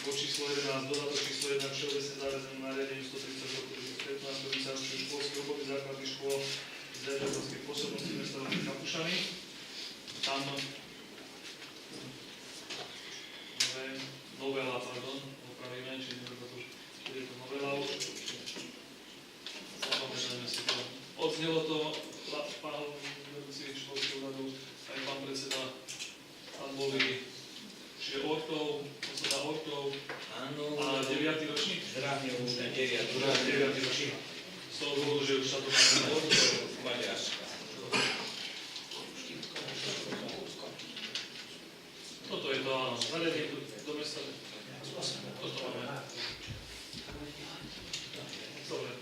Bod číslo 11, dodatok číslo 1 k všeobecne záväznému nariadeniu 130 roku 2015, ktorým sa určujú školské obory základných škôl z riaditeľskej pôsobnosti mesta Veľké Kapušany. Tam novela, opravíme, či je to novela už. Zapamätajme si to. Odznelo to pán vedúci školského úradu, aj pán predseda, tam boli čiže ortov, osoba ortov a 9. ročník. Zdravne už ten 9. ročník. Z toho dôvodu, že už sa to má ortov. Maďarska. Toto je to, áno. Zariadenie do mesta. Toto máme. Dobre.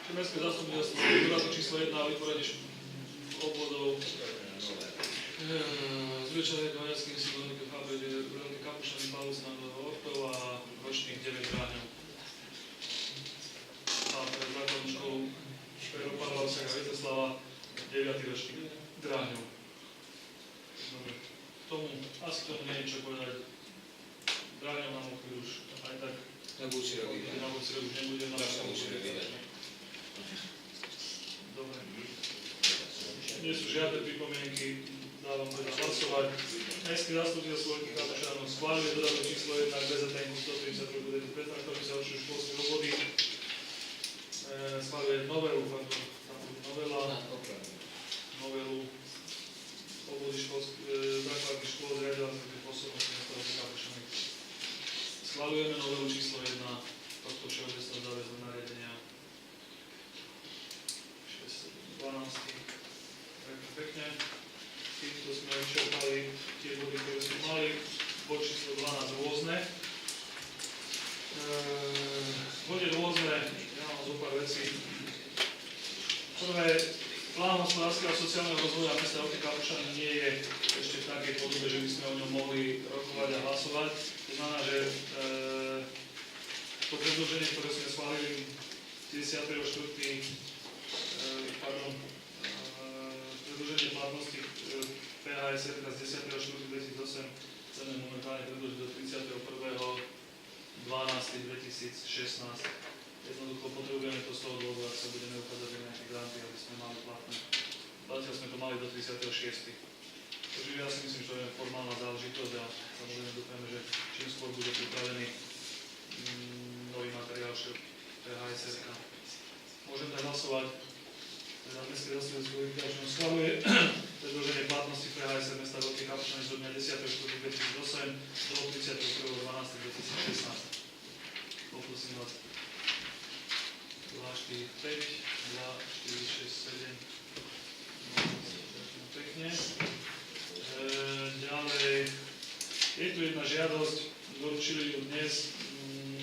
Mestské zastupiteľstvo, dodatok číslo 1, vytvorenie obvodov zvyčajne maďarským sídlom Veľké Kapušany, Balucna, Ortov a ročných 9 dráňov. A pre základnú školu Pána Valseka Víteslava 9. ročník dráňov. Dobre. Asi tomu nie je čo povedať. Dráňov nám ochvíľ už aj tak. Na budúci rok už nebude. Dobre. Nie sú žiadne pripomienky, dávam teda hlasovať. Mestský zastupiteľstvo Veľkých Kapušanov schváľuje dodatok číslo 1 k BZPN 130 roku 2015, ktorým sa určujú školské obvody. Schváľuje novelu obvody základných škôl z riaditeľskej pôsobnosti mesta Veľké Kapušany. Schváľujeme novelu číslo 1 tohto všeobecného záväzného nariadenia 12. Pekne. Týmto sme vyčerpali tie body, ktoré sme mali. Bod číslo 12 rôzne. V bode rôzne, ja mám zo pár vecí. Prvé, plán hospodárskeho a sociálneho rozvoja mesta Veľké Kapušany nie je ešte v takej podobe, že by sme o ňom mohli rokovať a hlasovať. To znamená, že to predĺženie, ktoré sme schválili 10.4. Predĺženie platnosti PHS z 10.4.2008 chceme momentálne predĺžiť do 31.12.2016. Jednoducho potrebujeme to z toho dôvodu, ak sa budeme uchádzať o nejaké granty, aby sme mali platné. Zatiaľ sme to mali do 36. Takže ja si myslím, že to je formálna záležitosť a samozrejme dúfame, že čím skôr bude pripravený nový materiál PHS. Môžeme tak hlasovať. Teda Mestské zastupiteľstvo Veľké Kapušany schvaľuje predĺženie platnosti PHS mesta Veľké Kapušany zo dňa 10.4.2008 do 31.12.2016. Poprosím vás 2, 4, 5, 2, 4, 6, 7. Pekne. Ďalej, je tu jedna žiadosť, doručili ju dnes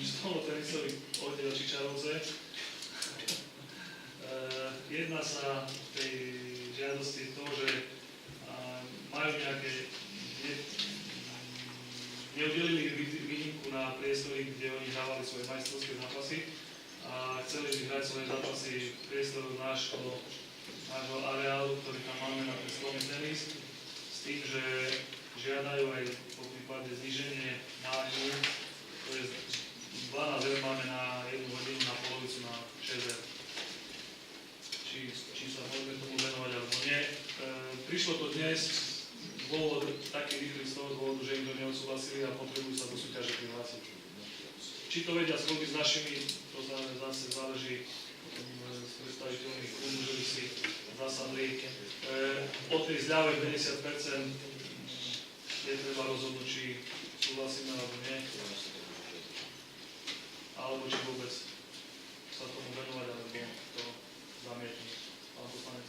z toho tenisových oddiel Čičarovce. Jedná sa v tej žiadosti to, že majú nejaké, neudelili výnimku na priestory, kde oni hrávali svoje majstrovské zápasy a chceli by hrať svoje zápasy v priestoru nášho areálu, ktorý tam máme na ten stolný tenis, s tým, že žiadajú aj po prípade zníženie nájmu, to je 12 eur máme na 1 hodinu, na polovicu na 6 eur. Či sa môžeme tomu venovať alebo nie. Prišlo to dnes, bolo taký rýchly z toho dôvodu, že im to neodsúhlasili a potrebujú sa do súťaže prihlásiť. Či to vedia sklbiť s našimi, to zase záleží s predstaviteľmi klubu, že by si zasadli. O tej zľave 50% je treba rozhodnúť, či súhlasíme alebo nie. Alebo či vôbec sa tomu venovať, alebo to zamietnúť. Pán poslanec.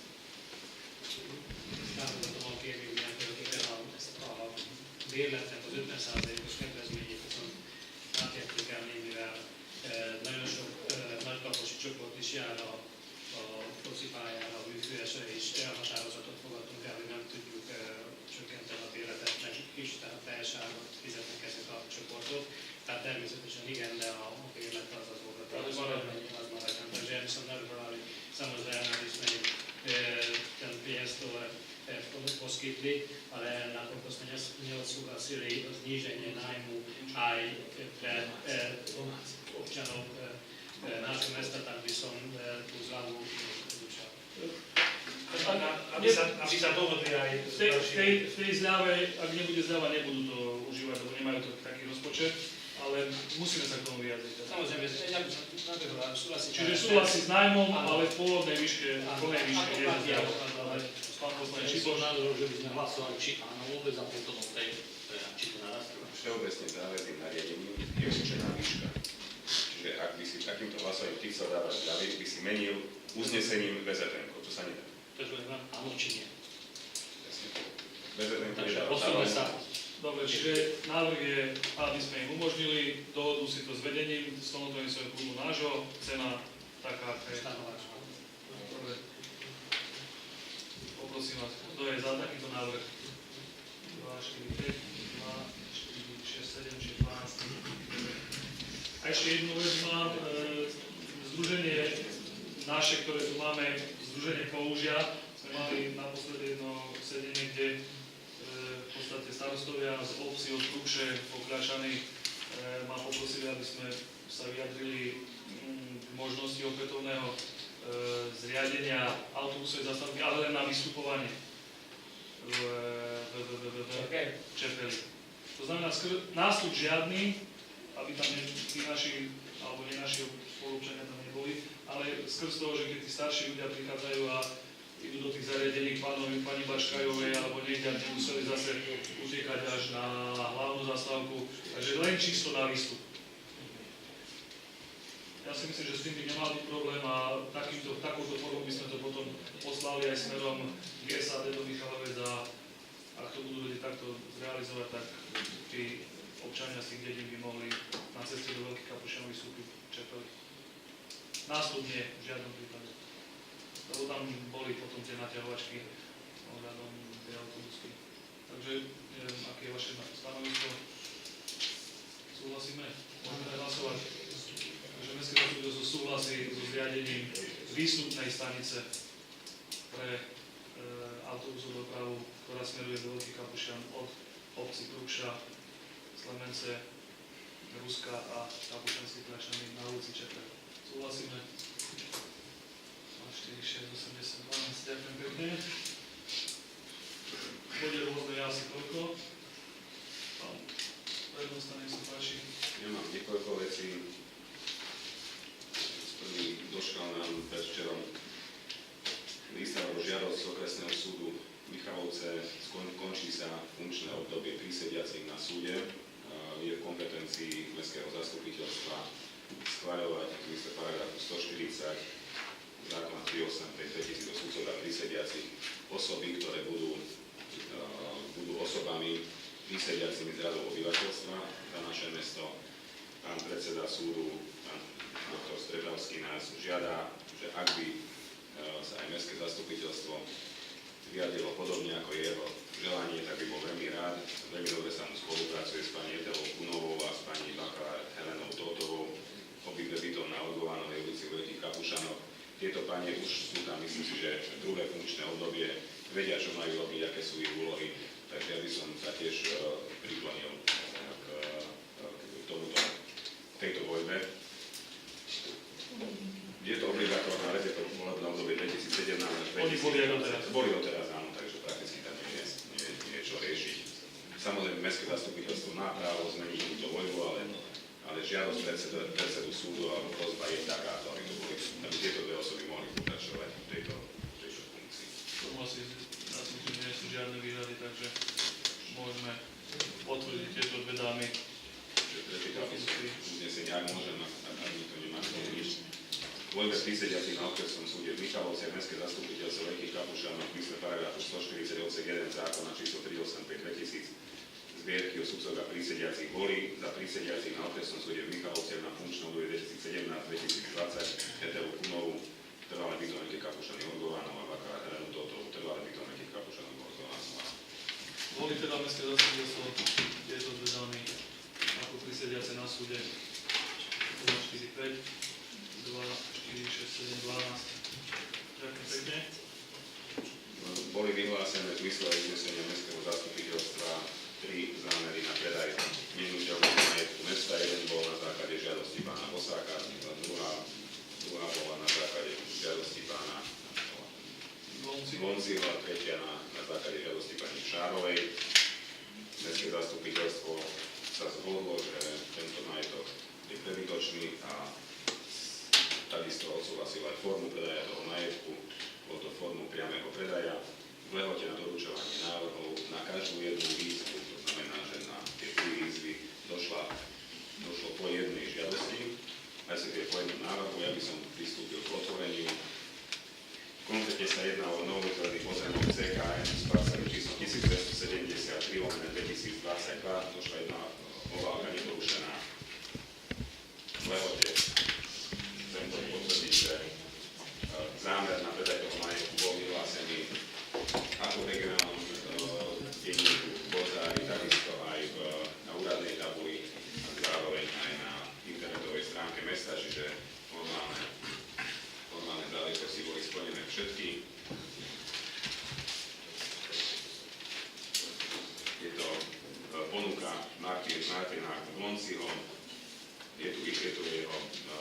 Támogatom a kérni ugyan ezt a bérletnek az 50%-os kedvezményét viszont átértékelni, mivel nagyon sok nagylaposi csoport is jár a focipályára, a műfőesre, és elhatározatot fogadtunk el, hogy nem tudjuk csökkenteni a bérletet nekik is, tehát teljes árat fizetnek ezek a csoportok. Tehát természetesen igen, de a bérlet az az volt, az maradjon. Takže ja by som navrhoval, aby samozrejme, aby sme ten priestor poskytli, ale napokon sme neodsúhlasili zníženie nájmu aj pre občanov nášho mesta, tak by som tú zľavu odlučal. Aby sa dohodli aj V tej zľave, ak nebude zľava, nebudú to užívať, lebo nemajú to taký rozpočet, ale musíme sa k tomu vyjadriť. Samozrejme, ja by som navrhoval, súhlasím. Čiže súhlasí s nájmom, ale v pôvodnej výške, plnej výške je to zľava. Pán poslanec, či bol názor, že by sme hlasovali, či áno, vôbec a potom o tej, či to narastú. Všeobecne záväzným nariadením je určená výška. Čiže ak by si takýmto hlasovaním ty chcel dávať zľavy, by si menil uznesením VZN-ko, to sa nedá. Takže áno, či nie. VZN-ko Takže nedá. posúďme sa. Dobre, čiže návrh je, aby sme im umožnili, dohodnú si to s vedením, stanovujú svojho klubu nášho, cena taká, aká je. Dobre. Poprosím vás, kto je za takýto návrh? 2, 4, 5, 2, 4, 6, 7, či 12. A ešte jednu vec mám, združenie naše, ktoré tu máme, združenie Použia, sme mali naposledy jedno sedenie, kde v podstate starostovia z obcí od Krukše po Kľačany ma poprosili, aby sme sa vyjadrili k možnosti opätovného zriadenia autobusovej zastávky, ale len na vystupovanie v Čepeli. To znamená, nástup žiadny, aby tam tí naši, alebo nie naši spolupčania tam neboli, ale skrz toho, že keď tí starší ľudia prichádzajú a idú do tých zariadení k pani Bačkajovej alebo niekde, nemuseli zase utekať až na hlavnú zastávku, takže len čisto na výstup. Ja si myslím, že s tým by nemal byť problém a takouto formou by sme to potom poslali aj smerom k SAD do Michalovec a ak to budú vedieť takto zrealizovať, tak tí občania z tých dedín by mohli na ceste do Veľkých Kapušťanov vystúpiť Čepeli. Nástup nie, v žiadnom prípade. Lebo tam boli potom tie naťahovačky ohľadom tej autobusky. Takže neviem, aké je vaše stanovisko. Súhlasíme? Môžeme hlasovať. Takže Mestské zastupiteľstvo súhlasí so zriadením výstupnej stanice pre autobusovú dopravu, ktorá smeruje do Veľkých Kapušťan od obci Krukša, Slemence, Ruska a Kapušťanskej Kľačany na ulici Čepel. Súhlasíme? 4, 6, 8, 10, 12, ďakujem pekne. Bude rôzne asi toľko. Pán prednosta, nech sa páči. Ja mám niekoľko vecí. Prvý doškal nám predvčerom lístavou žiadosť okresného súdu Michalovce. Končí sa funkčné obdobie prísediacich na súde. Je v kompetencii Mestského zastupiteľstva schvaľovať v zmysle paragrafu 140 zákona 385/2000 o sudcov a prísediacich osoby, ktoré budú osobami prísediacimi z radov obyvateľstva za naše mesto. Pán predseda súdu, pán doktor Stredavský nás žiada, že ak by sa aj Mestské zastupiteľstvo vyjadrilo podobne ako jeho želanie, tak by bol veľmi rád. Veľmi dobre sa mu spolupracuje s pani Etelou Kunovou a s pani bakalár Helenou Totovou, obidve bytom na Olgovanovej ulici v Veľkých Kapušanoch. Tieto pane už sú tam, myslím si, že druhé funkčné obdobie, vedia, čo majú robiť, aké sú ich úlohy, takže ja by som sa tiež priklonil k tejto voľbe. Je to obligatórna vec, je to volebné obdobie 2017 až 2020. Oni boli aj doteraz. Boli doteraz, áno, takže prakticky tam nie je čo riešiť. Samozrejme, Mestské zastupiteľstvo má právo zmeniť túto voľbu, ale žiadosť predsedu súdu alebo prosba je takáto, aby tieto dve osoby mohli pokračovať v tejto funkcii. Tomu asi myslím, že nie sú žiadne výhrady, takže môžeme potvrdiť tieto dve dámy. Uznesenie, ak môžem, ak nikto nemá nič. Voľbe prísediacich na okresnom súde v Michalovciach Mestské zastupiteľstvo Veľkých Kapušťanov v zmysle paragrafu 140 odsek 1 zákona číslo 385/2000 zbierky o sudcoch a prísediacich boli za prísediacich na okresnom súde v Michalovciach na funkčnom obdobie 2017-2020 Etelu Kunovu, trvalé bytovníky Kapušany Orgovanov a bakalár Helenu Totovú, trvalé bytovníky Kapušanov Orgovanov. Boli teda Mestské zastupiteľstvo tieto dve dámy ako prísediace na súde 2, 4, 5, 2, 4, 6, 7, 12. Ďakujem pekne. Boli vyhlásené v zmysle uznesenia Mestského zastupiteľstva 3 zámery na predaj nehnuteľného majetku mesta. Jeden bol na základe žiadosti pána Bosáka prebytočný a takisto odsúhlasil aj formu predaja toho majetku, bolo to formu priameho predaja, v lehote na doručovanie návrhov na každú jednu výzvu, to znamená, že na tie 3 výzvy došlo po jednej žiadosti, respektíve po jednom návrhu, ja by som pristúpil k otvoreniu. Konkrétne sa jedná o novotvorný pozemok CKN s parcelou číslo 1273/2022, došla jedna obálka neporušená v lehote. Chcem to potvrdiť, že zámer na predaj toho majetku bol vyhlásený ako v regionálnom denníku Bozári, takisto aj na úradnej tabuli a zároveň aj na internetovej stránke mesta, čiže formálne záležitosti boli splnené všetky. Je to ponuka Martina Glonciho,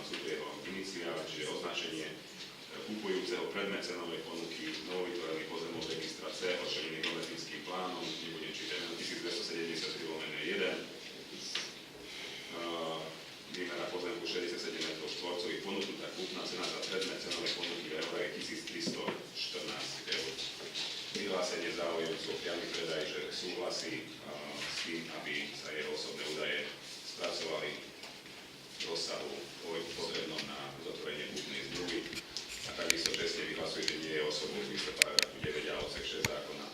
sú tu jeho iniciály, čiže označenie kupujúceho predmet cenovej ponuky, novovytvorený pozemok registra C, očenený geometrickým plánom, nebudem čítať, 1273/1, výmera pozemku 67 m2, ponúknutá kúpna cena za predmet cenovej ponuky v eur je 1314 eur. Vyhlásenie záujemcu o priamy predaj, že súhlasí s tým, aby sa jeho osobné údaje spracovali v rozsahu potrebnom na uzatvorenie kúpnej zmluvy. A takisto presne vyhlasuje, že nie je osobou v zmysle paragrafu 9 a odsek 6 zákona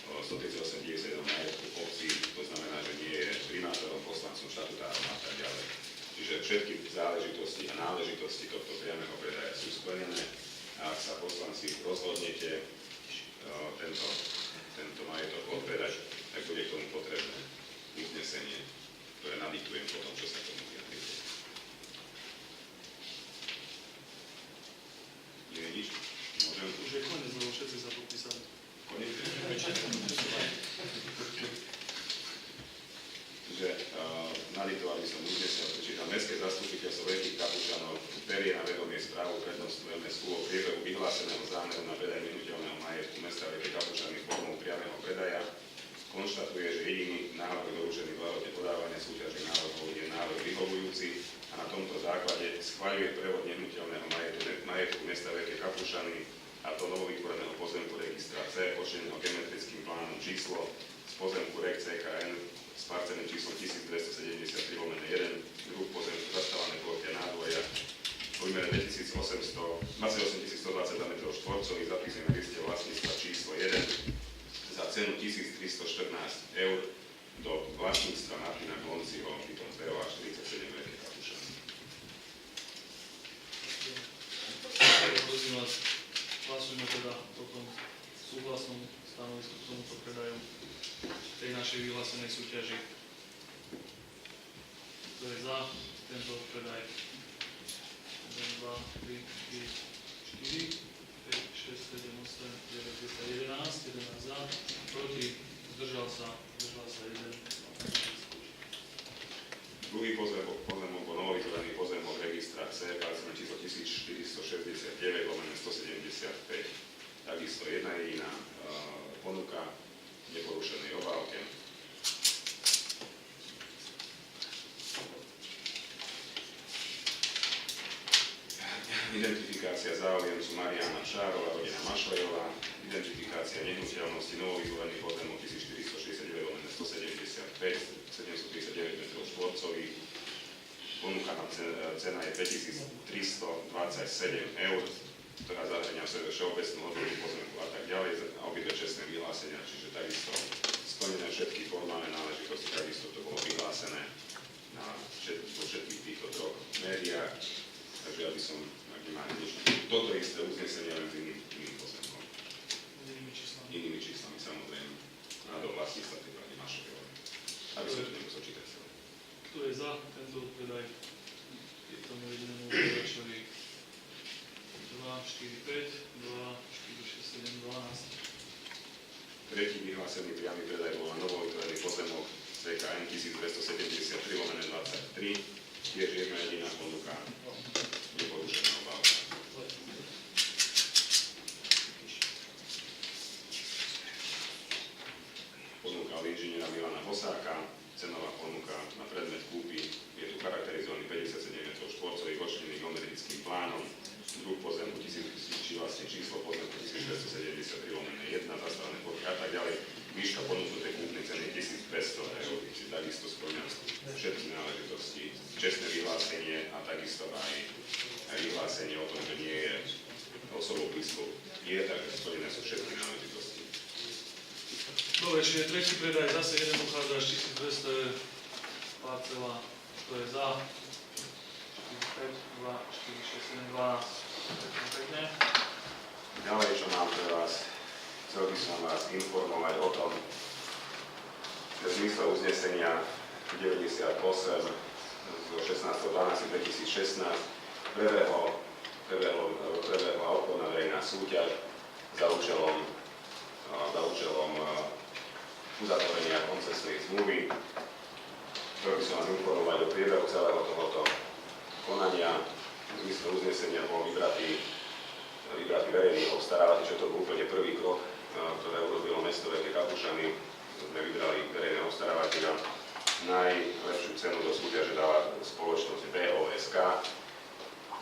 o 138 majetku obcí, to znamená, že nie je primátorom, poslancom, štatutárom a tak ďalej. Čiže všetky záležitosti a náležitosti tohto priameho predaja sú splnené a ak sa poslanci rozhodnete tento majetok odpredať, tak bude k tomu potrebné uznesenie, ktoré nadiktujem po tom, čo sa k tomu vyjadrite. Nie je nič? Môžem? Už je koniec, lebo všetci sa podpísali. Koniec? Čiže nadiktovali som uznesenie, prečítam Mestské zastupiteľstvo Veľkých Kapučanov berie na vedomie správu prednostu MSU o priebehu vyhláseného zámeru na predaj nehnuteľného majetku mesta Veľké Kapučany formou priameho predaja. Konštatuje, že jediný návrh doručený v lehote podávania súťažných návrhov je návrh vyhovujúci a na tomto základe schvaľuje prevod nehnuteľného majetku mesta Veľké Kapučany a to novovytvoreného pozemku registra C, očeneného geometrickým plánom číslo z pozemku REK CKN s parcelným číslom 1273/1, druh pozemku zastávané ploche nádvoja v výmere 28 120 m2, zapísaný na liste vlastníctva číslo 1 za cenu 1314 eur do vlastníctva Martina Glonciho, bytom POA 47 Veľké Kapučany. Prosím vás, hlasujme teda o tom súhlasnom stanovisku k tomuto predaju tej našej vyhlásenej súťaži. Kto je za tento predaj? 1, 2, 3, 4, 5, 6, 7, 8, 9, 10, 11 za, proti, zdržal sa 1. Druhý pozemok bol novovytvorený pozemok registra C, parcelné číslo 1469/175. Takisto jedna jediná ponuka neporušenej obálke. Identifikácia záujemcu Mariána Šárova, rodina Mašlejová, identifikácia nehnuteľnosti novovytvorený pozemok 1469/175, 739 m2, ponúkaná cena je 5327 eur, ktorá zahrania v sebe všeobecnú hodnotu pozemku a tak ďalej, a obidve čestné vyhlásenia, čiže takisto splnené všetky formálne náležitosti, takisto to bolo vyhlásené vo všetkých týchto troch médiách, takže ja by som, ak nemáme nič, toto isté uznesenie len s iným pozemkom. Inými číslami, samozrejme, a do vlastníctva tej pani Mašovej. Aby som to nemusel čítať celé. Kto je za tento predaj? Je tomu jedinému predačovi 2, 4, 5, 2, 4, 6, 7, 12. Tretí vyhlásený priamy predaj bol na novovytvorený pozemok CKN 1273/23, tiež jedna jediná ponuka, neporušená obálka. Ponuka od inžiniera Milana Hosáka, cenová ponuka na predmet kúpy je tu charakterizovaný 57 takisto spĺňa všetky náležitosti, čestné vyhlásenie a takisto aj vyhlásenie o tom, že nie je osobou blízkou. Je, takže splnené sú všetky náležitosti. Dobre, čiže tretí predaj, zase jeden uchádzač, 1200 parcela, to je za 4, 5, 2, 4, 6, 7, 12. Pekne. Ďalej, čo mám pre vás, chcel by som vás informovať o tom, že v zmysle uznesenia 98 zo 16.12.2016 prebehla obchodná verejná súťaž za účelom uzatvorenia koncesnej zmluvy. Chcel by som vás informovať o priebehu celého tohoto konania. V zmysle uznesenia bol vybratý verejný obstarávateľ, čo to bol úplne prvý krok, ktoré urobilo mesto Veľké Kapušany. Sme vybrali verejného obstarávateľa. Najlepšiu cenu do súťaže dala spoločnosť BOSK.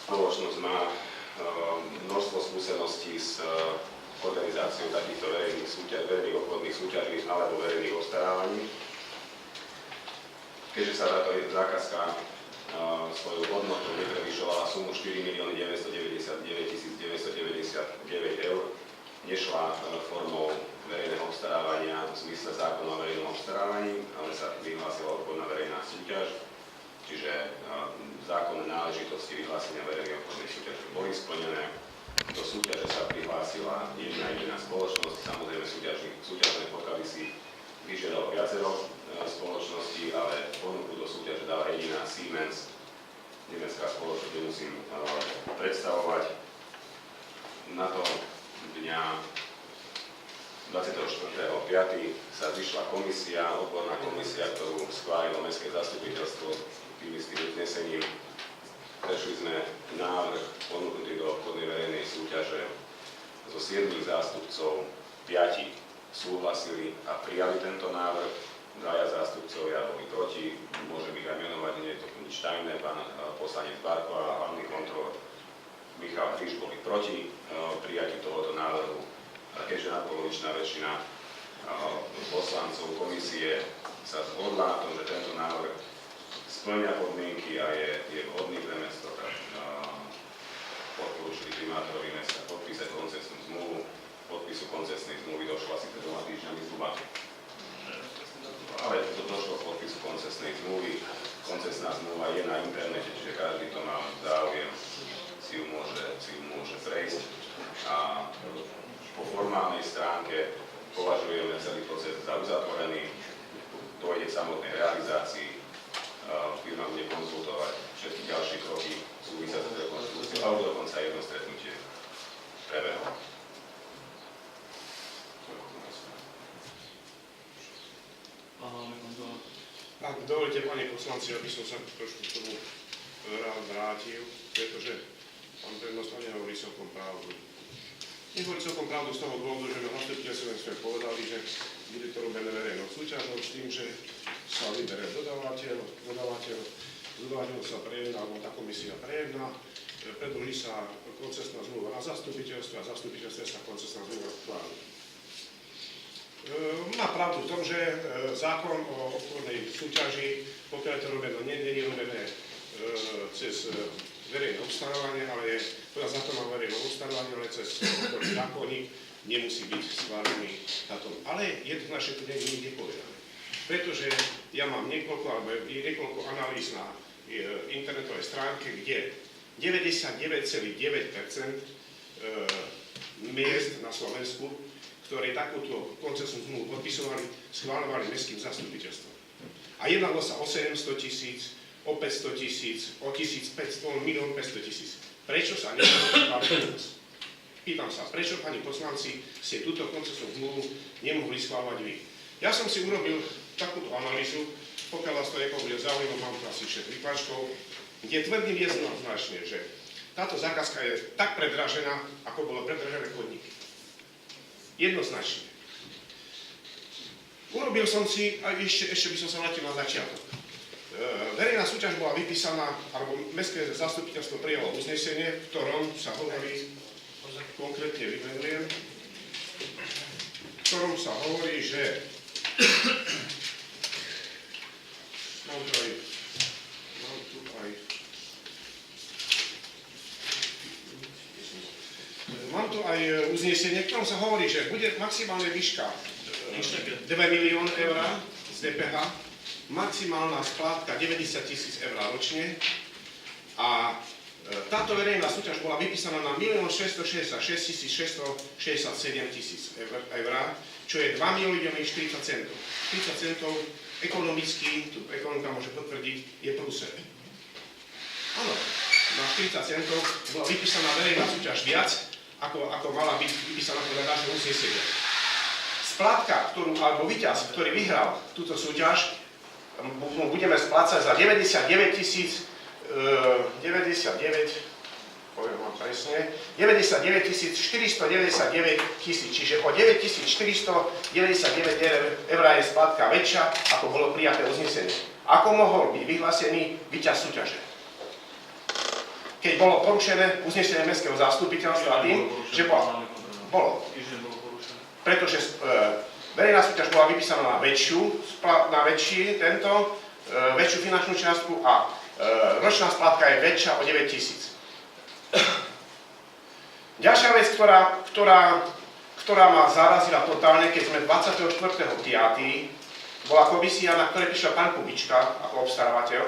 Spoločnosť má množstvo skúseností s organizáciou takýchto verejných obchodných súťaží alebo verejných obstarávaní. Keďže sa táto zákazka svojou hodnotou neprevyšovala sumu 4 999 999 eur, nešla formou verejného obstarávania v zmysle zákona o verejnom obstarávaní, ale sa vyhlásila obchodná verejná súťaž, čiže zákonné náležitosti vyhlásenia verejnej obchodnej súťaže boli splnené. Do súťaže sa prihlásila jedna jediná spoločnosť, samozrejme súťažné podklady si vyžiadalo viacero spoločností, ale ponuku do súťaže dala jediná Siemens, nemecká spoločnosť, nemusím predstavovať. Na to dňa 24.5. sa zišla komisia, odborná komisia, ktorú schválilo Mestské zastupiteľstvo tým istým uznesením. Prešli sme návrh ponúknutý do obchodnej verejnej súťaže zo 7 zástupcov, 5 súhlasili a prijali tento návrh, 2 zástupcovia boli proti, môžem ich aj menovať, nie je to nič tajné, pán poslanec Barko a hlavný kontrolór Michal Hriš boli proti prijatiu tohoto návrhu. A keďže nadpolovičná väčšina poslancov komisie sa zhodla na tom, že tento návrh splňa podmienky a je vhodný pre mesto, tak odporúčili primátorovi mesta podpísať koncesnú zmluvu. Podpisu koncesnej zmluvy došlo asi pred 2 týždňami zhruba. Ale došlo k podpisu koncesnej zmluvy. Koncesná zmluva je na internete, čiže každý, kto má záujem, si ju môže prejsť. A po formálnej stránke považujeme celý proces za uzatvorený. Dôjde k samotnej realizácii. Firma bude konzultovať všetky ďalšie kroky súvisiace s rekonštrukciou, alebo dokonca jedno stretnutie prebehlo. Ak dovolíte, pani poslanci, aby som sa trošku k tomu rád vrátil, pretože pán prednosta nehovorí celkom pravdu. Nehovorí celkom pravdu z toho dôvodu, že na zastupiteľstve sme povedali, že bude to robené verejnou súťažou s tým, že sa vyberie dodávateľ sa prejedná, alebo tá komisia prejedná, predĺží sa koncesná zmluva na zastupiteľstve a zastupiteľstve sa koncesná zmluva chváli. Má pravdu v tom, že zákon o obchodnej súťaži, pokiaľ je to robené, nie je robené cez verejné obstarávanie, ale je podľa zákona o verejnom obstarávaní, ale cez obchodný zákonník nemusí byť schválený táto. Ale jednoznačne to nie je nikde povedané. Pretože ja mám niekoľko analýz na internetovej stránke, kde 99,9% miest na Slovensku, ktoré takúto koncesnú zmluvu podpisovali, schváľovali mestským zastupiteľstvom. A jednalo sa o 700 000, o 500 000, o 1500, o 1 500 000. Prečo sa neschváľovali u nás? Pýtam sa, prečo, pani poslanci, ste túto koncesnú zmluvu nemohli schváľovať vy? Ja som si urobil takúto analýzu, pokiaľ vás to nepobude zaujímavé, mám to asi 6 prípačkov, kde tvrdím jednoznačne, že táto zákazka je tak predražená, ako bolo predražené chodníky. Jednoznačne. Urobil som si, a ešte by som sa vrátil na začiatok. Verejná súťaž bola vypísaná, alebo Mestské zastupiteľstvo prijalo uznesenie, v ktorom sa hovorí, konkrétne vymenujem, v ktorom sa hovorí, že Mám tu aj uznesenie, v ktorom sa hovorí, že bude maximálna výška 2 milióny eur z DPH, maximálna splátka 90 000 eur ročne a táto verejná súťaž bola vypísaná na 1 666 667 000 eur, čo je 2 milióny 40 centov. 40 centov ekonomicky, tu ekonomika môže potvrdiť, je prúser. Áno, na 40 centov bola vypísaná verejná súťaž viac, ako mala byť vypísaná podľa nášho uznesenia. Splátka, alebo víťaz, ktorý vyhral túto súťaž, budeme splácať za 99 499 000, čiže o 9 499 eur je splátka väčšia, ako bolo prijaté uznesenie. Ako mohol byť vyhlásený víťaz súťaže? Keď bolo porušené uznesenie mestského zastupiteľstva tým, že bolo. Pretože verejná súťaž bola vypísaná na väčšiu finančnú čiastku a ročná splátka je väčšia o 9 000. Ďalšia vec, ktorá ma zarazila totálne, keď sme 24.5. bola komisia, na ktorej prišiel pán Kubička ako obstarávateľ,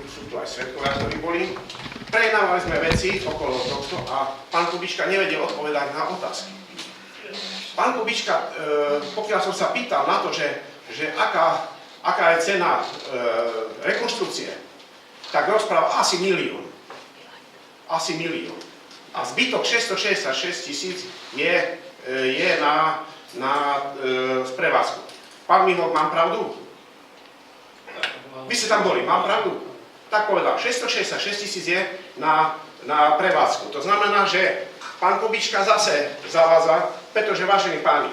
sú tu aj svedkovia, ktorí boli. Prejednávali sme veci okolo tohto a pán Kubička nevedel odpovedať na otázky. Pán Kubička, pokiaľ som sa pýtal na to, že aká je cena rekonštrukcie, tak rozprával asi milión. Asi milión. A zbytok 666 000 je na prevádzku. Pán Mihok, mám pravdu? Vy ste tam boli, mám pravdu? Tak povedal, 666 000 je na prevádzku. To znamená, že pán Kubička zase zavádza, pretože vážení páni,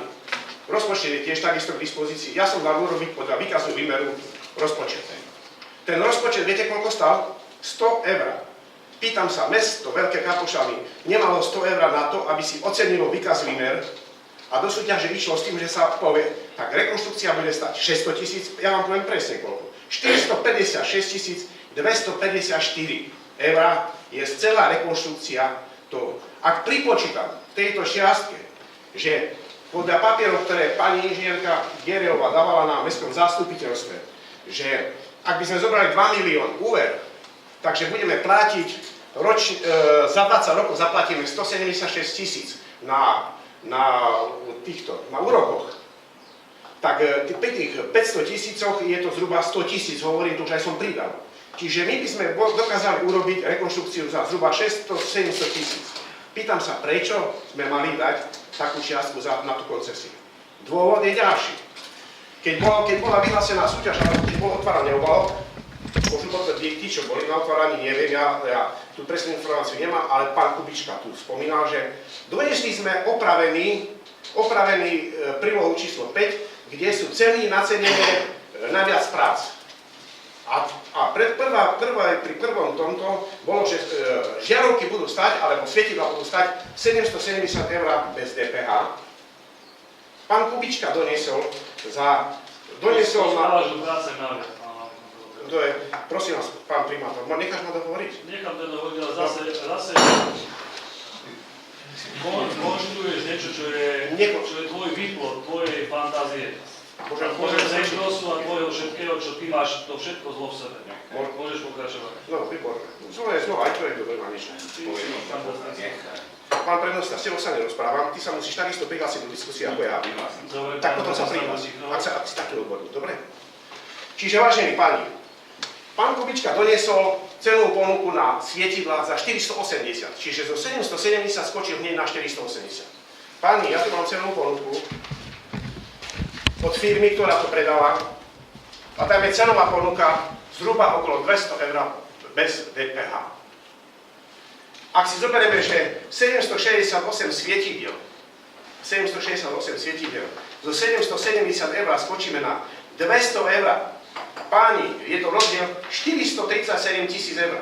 rozpočet je tiež takisto k dispozícii. Ja som dal urobiť podľa výkazu výmeru rozpočet. Ten rozpočet, viete koľko stal? 100 eur. Pýtam sa, mesto Veľké Kapošany nemalo 100 eur na to, aby si ocenilo výkaz výmer a do súťaže išlo s tým, že sa povie, tak rekonštrukcia bude stať 600 000, ja vám poviem presne koľko. 456 254 eur je celá rekonštrukcia toho. Ak pripočítam tejto čiastke, že podľa papierov, ktoré pani inžinierka Gerejová dávala na mestskom zastupiteľstve, že ak by sme zobrali 2 milióny úver, takže budeme platiť za 20 rokov zaplatíme 176 000 na úrokoch. Tak pri tých 500 000 je to zhruba 100 000, hovorím tu, že aj som pridal. Čiže my by sme dokázali urobiť rekonštrukciu za zhruba 600–700 000. Pýtam sa, prečo sme mali dať takú čiastku na tú koncesiu. Dôvod je ďalší. Keď bola vyhlásená súťaž, alebo keď bolo otvárané obalo, môžu potvrdiť tí, čo boli na otváraní, neviem, ja tú presnú informáciu nemám, ale pán Kubička tu spomínal, že donesli sme opravený prílohu číslo 5, kde sú ceny nacenené na viac prác. A pri prvom tomto bolo, že žiarovky budú stať, alebo svietidlá budú stať 770 eur bez DPH. Pán Kubička doniesol na... Prosím vás, pán primátor, necháš ma dohovoriť? Nechám to dohovoriť, ale zase konštruuješ niečo, čo je tvoj výplod, tvojej fantázie. Tvojho zejšrosu a tvojho všetkého, čo ty máš, to všetko zlo v sebe. Môžeš pokračovať. No, výborné. Znova, aj to je dobre maničné. Pán prednosta, s tebou sa nerozprávam, ty sa musíš takisto prihlásiť do diskusie ako ja. Tak potom sa prihlásiť, ak si taký odborný, dobre? Čiže, vážení páni, pán Kubička doniesol celú ponuku na svietidlá za 480, čiže zo 770 skočil hneď na 480. Páni, ja tu mám celú ponuku od firmy, ktorá to predala, a tam je cenová ponuka zhruba okolo 200 eur bez DPH. Ak si zoberieme, že 768 svietidiel, zo 770 eur skočíme na 200 eur, páni, je to rozdiel 437 000 eur.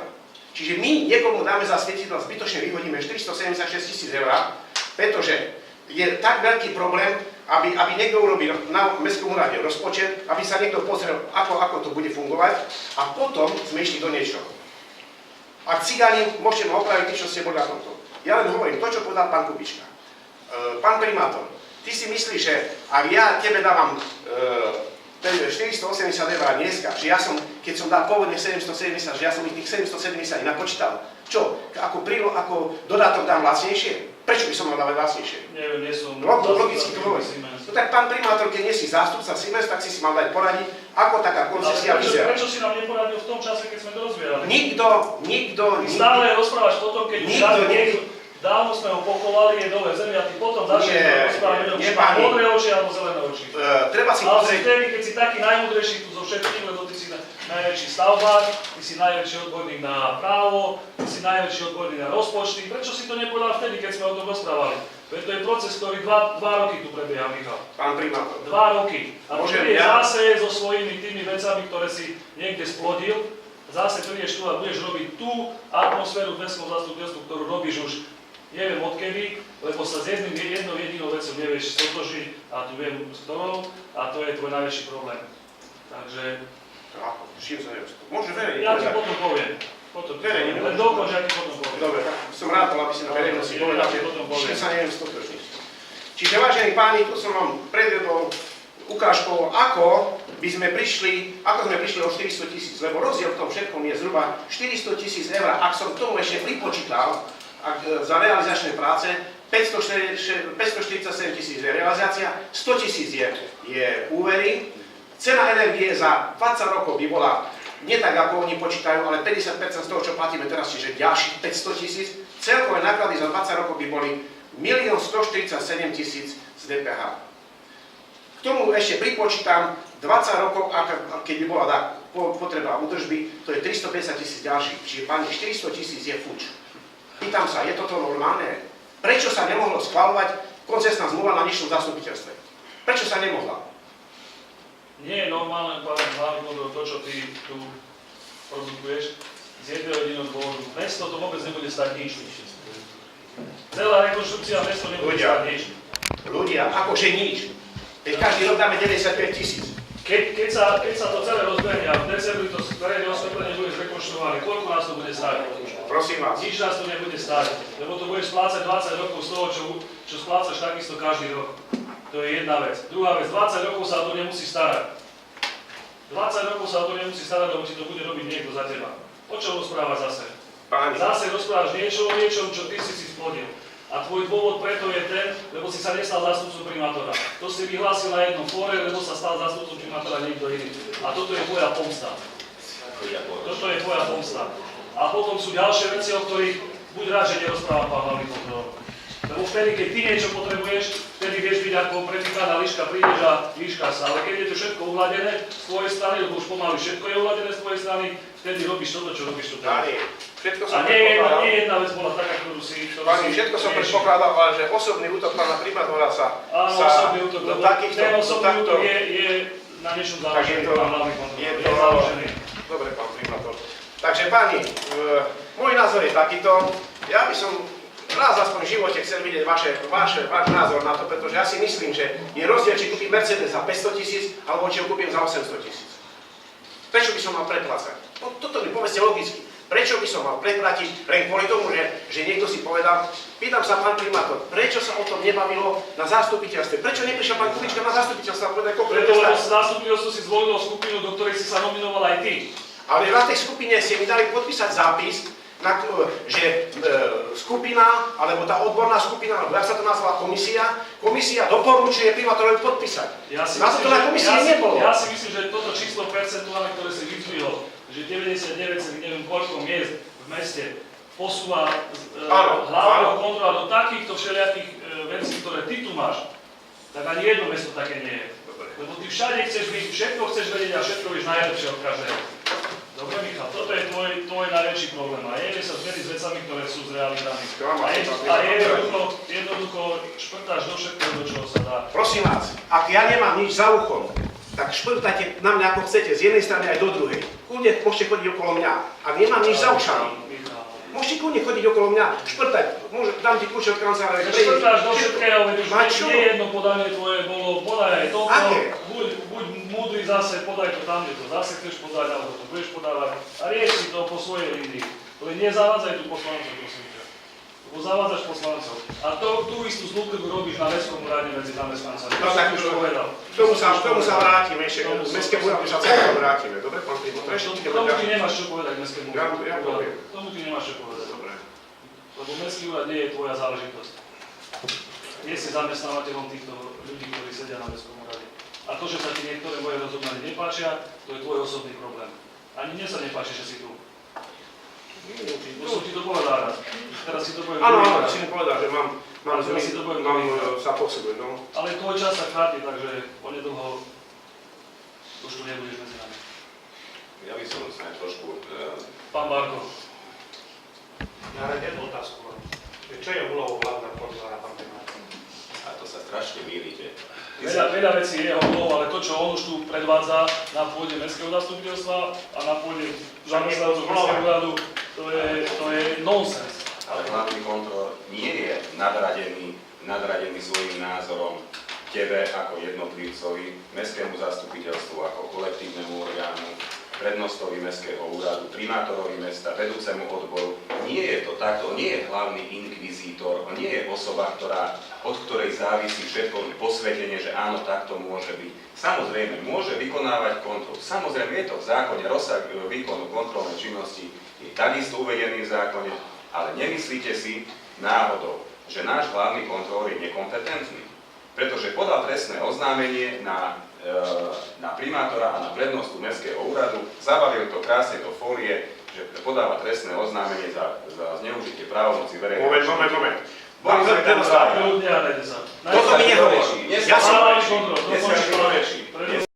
Čiže my niekomu dáme za svietidla, zbytočne vyhodíme 476 000 eur, pretože je tak veľký problém, aby niekto urobil na Mestskom úrade rozpočet, aby sa niekto pozrel, ako to bude fungovať a potom sme išli do niečoho. Ak cigáni, môžete ma opraviť, tí, čo ste boli na tomto. Ja len hovorím to, čo povedal pán Kubička. Pán primátor, ty si myslíš, že ak ja tebe dávam 480 eur dneska, že ja som, keď som dal pôvodne 770, že ja som ich tých 770 napočítal. Čo? Ako dodatok dám lacnejšie? Prečo by som mal dávať lacnejšie? Neviem, nie som... Logicky to hovorí. No tak pán primátor, keď nie si zástupca Siemens, tak si mal dať poradiť, ako taká koncesia vyzerá. Prečo si nám neporadil v tom čase, keď sme to rozvierali? Nikto. Stále rozprávaš potom, keď dávno sme ho pochovali, je dole zemi a ty potom začneš rozprávať, či má modré oči alebo zelené oči. Treba si ale pozrieť... si vtedy, keď si taký najmudrejší tu zo všetkých, lebo ty si najväčší stavbár, ty si najväčší odborník na právo, ty si najväčší odborník na rozpočty. Prečo si to nepovedal vtedy, keď sme o tom rozprávali? Veď to je proces, ktorý 2 roky tu prebieha, Michal. Pán primátor. 2 roky. A ty je zase so svojimi tými vecami, ktoré si niekde splodil, zase prídeš tu a budeš robiť tú atmosféru v mestskom zastupiteľstvu, ktorú robíš už neviem odkedy, lebo sa s jednou jedinou vecou nevieš stotožiť a tu viem s ktorou a to je tvoj najväčší problém. Takže... Ako? S čím sa neviem? Môže verejne ja ti potom poviem. Verejne. Len dokonč, ja ti potom poviem. Dobre, tak som rád, aby si na verejnosti povedal, že s čím sa neviem stotožniť. Čiže, vážení páni, tu som vám predvedol ukážkou, ako sme prišli o 400 000, lebo rozdiel v tom všetkom je zhruba 400 000 eur, ak som k tomu ešte pripočítal, za realizačné práce 547 000 je realizácia, 100 000 je úvery. Cena energie za 20 rokov by bola nie tak, ako oni počítajú, ale 50% z toho, čo platíme teraz, čiže ďalších 500 000. Celkové náklady za 20 rokov by boli 1 147 000 z DPH. K tomu ešte pripočítam 20 rokov, keď by bola potreba údržby, to je 350 000 ďalších. Čiže páni, 400 000 je fuč. Pýtam sa, je toto normálne? Prečo sa nemohlo schvaľovať koncesná zmluva na nižšom zastupiteľstve? Prečo sa nemohla? Nie je normálne, hlavne to, čo ty tu produkuješ, z jedného jediného dôvodu. Mesto to vôbec nebude stať nič. Celá rekonštrukcia mesto nebude stať nič. Ľudia, akože nič. Keď každý rok dáme 95 000. Keď sa to celé rozbehne a v decembri to verejné osvetlenie bude zrekonštruované, koľko nás to bude stáť? Prosím vás. Nič nás to nebude stáť, lebo to budeš splácať 20 rokov z toho, čo splácaš takisto každý rok. To je jedna vec. Druhá vec, 20 rokov sa o to nemusí starať. 20 rokov sa o to nemusí starať, lebo ti to bude robiť niekto za teba. O čom rozprávaš zase? Páni. Zase rozprávaš o niečom, čo ty si splodil. A tvoj dôvod preto je ten, lebo si sa nestal zástupcom primátora. To si vyhlásil na jednom fóre, lebo sa stal zástupcom primátora niekto iný. A toto je tvoja pomsta. Toto je tvoja pomsta. A potom sú ďalšie veci, o ktorých buď rád, že nerozprávam pán hlavný kontrolór. Lebo vtedy, keď ty niečo potrebuješ, vtedy vieš byť ako prepíkaná liška, prídeš a líška sa. Ale keď je to všetko uhladené z tvojej strany, lebo už pomaly všetko je uhladené z tvojej strany, vtedy robíš toto, čo robíš tu teraz. A nie jedna vec bola taká, ktorú si... Pani, všetko som predpokladal, ale že osobný útok pána primátora sa... Áno, osobný útok, lebo ten osobný útok je na niečom založený, pán hlavný kontrolór. Je založený. Dobre, pán primátor. Takže páni, môj názor je takýto. Ja by som raz aspoň v živote chcel vidieť váš názor na to, pretože ja si myslím, že je rozdiel, či kúpim Mercedes za 500 000, alebo či ho kúpim za 800 000. Prečo by som mal preplácať? No, toto mi povedzte logicky. Prečo by som mal preplatiť len kvôli tomu, že niekto si povedal, pýtam sa pán primátor, prečo sa o tom nebavilo na zastupiteľstve? Prečo neprišiel pán Kubička na zastupiteľstvo a povedal, koľko preto, lebo zastupiteľstvo si zvolilo skupinu, do ktorej si sa nominoval aj ty. Ale na tej skupine ste mi dali podpísať zápis, že skupina, alebo tá odborná skupina, alebo jak sa to nazvala, komisia doporučuje primátorovi podpísať. Na to na komisii nebolo. Ja si myslím, že toto číslo percentuálne, ktoré si vyzdvihol, že 99, neviem koľko miest v meste posúva hlavného kontrola do takýchto všelijakých vecí, ktoré ty tu máš, tak ani jedno mesto také nie je. Lebo ty všade chceš byť, všetko chceš vedieť a všetko vieš najlepšie od každého. Dobre, Michal, toto je tvoj najväčší problém. A jede sa zmeriť s vecami, ktoré sú s realitami. A jednoducho šprtáš do všetkého, do čoho sa dá. Prosím vás, ak ja nemám nič za uchom, tak šprtajte na mňa ako chcete, z jednej strany aj do druhej. Kľudne môžete chodiť okolo mňa. Ak nemám nič za ušami. Môžete kľudne chodiť okolo mňa, šprtať, dám ti kľúče od kancelárie. Šprtáš do všetkého, veď už Mať čo? nie jedno podanie tvoje bolo, podaj aj toto, Aké? buď múdry zase, podaj to tam, kde to zase chceš podať, alebo to budeš podávať a rieši to po svojej línii. To je nezavádzaj tu poslancov, prosím ťa. Lebo zavádzaš poslancov. A tú istú zlúku robíš na mestskom úrade medzi zamestnancami. No tak, už povedal. k tomu sa vrátime ešte, k mestskému úradu sa celkom vrátime. Dobre, pán Pribo, to ešte Tomu ty nemáš čo povedať mestskému Ja úradu. poviem. Tomu ty nemáš čo povedať. Dobre. Lebo mestský úrad nie je tvoja záležitosť. Nie si zamestnávateľom týchto ľudí, ktorí sedia na mestskom úrade. A to, že sa ti niektoré moje rozhodnutia nepáčia, to je tvoj osobný problém. Ani mne sa nepáči, že si tu. Už som ti to povedal raz. Teraz si to poviem. Áno, druhýkrát. si mu povedal, že mám sa posúbiť, no. Ale tvoj čas sa kráti, takže onedlho už tu nebudeš medzi nami. Ja by som snáď trošku... Pán Barko. Ja len jednu otázku mám. Čo je úlohou hlavného konzulára, pán primátor? A to sa strašne mýlite. Veľa vecí je jeho úlohou, ale to, čo on už tu predvádza na pôde mestského zastupiteľstva a na pôde zamestnancov mestského úradu, to je nonsens. Ale hlavný kontrolór nie je nadradený svojím názorom tebe ako jednotlivcovi, mestskému zastupiteľstvu ako kolektívnemu orgánu, prednostovi mestského úradu, primátorovi mesta, vedúcemu odboru. Nie je to takto, nie je hlavný inkvizítor, on nie je osoba, od ktorej závisí všetko posvetenie, že áno, takto môže byť. Samozrejme, môže vykonávať kontrolu. Samozrejme, je to v zákone, rozsah výkonu kontrolnej činnosti je takisto uvedený v zákone, ale nemyslíte si náhodou, že náš hlavný kontrolór je nekompetentný, pretože podal trestné oznámenie na primátora a na prednostu mestského úradu, zabavil to krásne do fólie, že podáva trestné oznámenie za zneužitie právomoci verejného. Moment. Boli sme tam Ľudia, dajte sa. Toto mi nehovorí. Dnes Ja som... Dnes sa to rieši.